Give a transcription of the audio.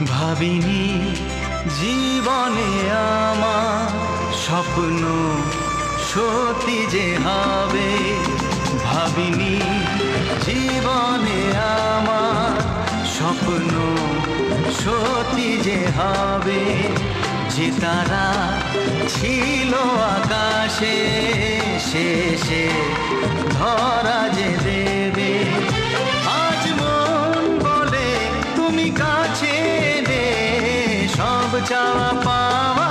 ভাবিনি জীবনে আমার স্বপ্ন সত্যি যে হবে, ভাবিনি জীবনে আমার স্বপ্ন সত্যি যে হবে। যে তারা ছিল আকাশে শেষে ধরা যে দেবে, আজ মন বলে তুমি কাছে এলে সব চাওয়া পাওয়া